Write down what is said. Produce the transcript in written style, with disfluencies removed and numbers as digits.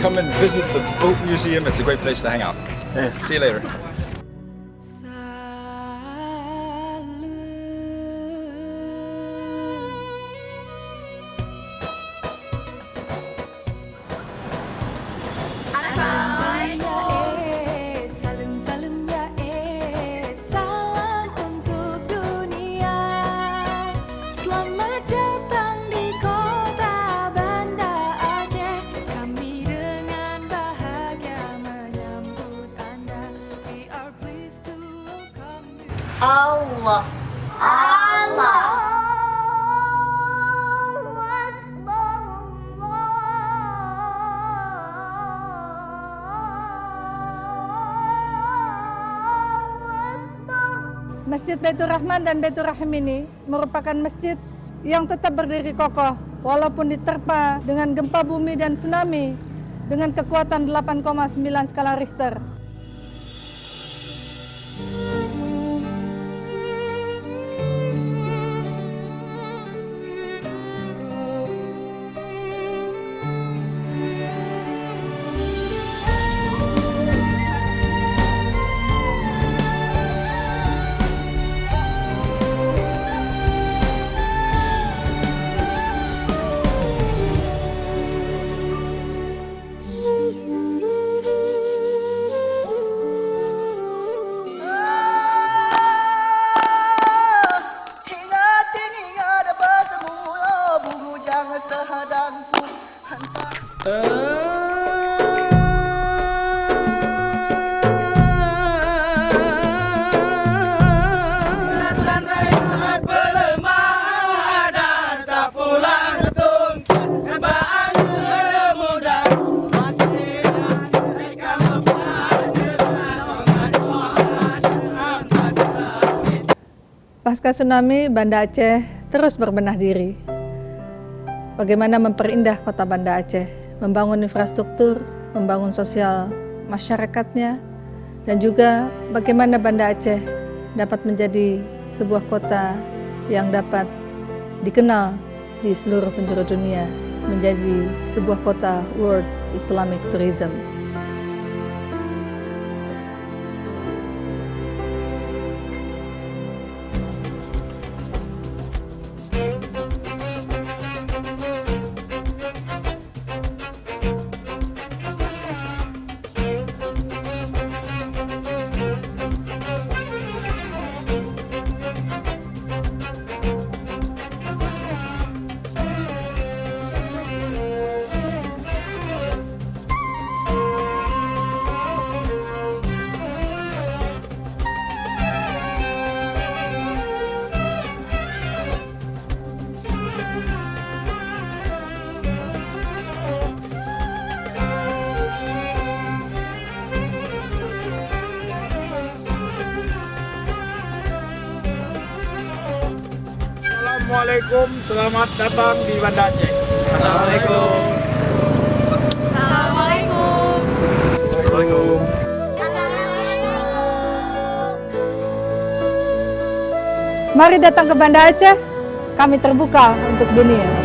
come and visit the boat museum. It's a great place to hang out. Yes. See you later. Allah. Allah. Masjid Baitur Rahman dan Baitur Rahim ini merupakan masjid yang tetap berdiri kokoh walaupun diterpa dengan gempa bumi dan tsunami dengan kekuatan 8,9 skala Richter. Pasca tsunami, Banda Aceh terus berbenah diri. Bagaimana memperindah kota Banda Aceh, membangun infrastruktur, membangun sosial masyarakatnya, dan juga bagaimana Banda Aceh dapat menjadi sebuah kota yang dapat dikenal di seluruh penjuru dunia, menjadi sebuah kota World Islamic Tourism. Assalamualaikum, selamat datang di Banda Aceh. Assalamualaikum. Assalamualaikum. Assalamualaikum. Mari datang ke Banda Aceh, kami terbuka untuk dunia.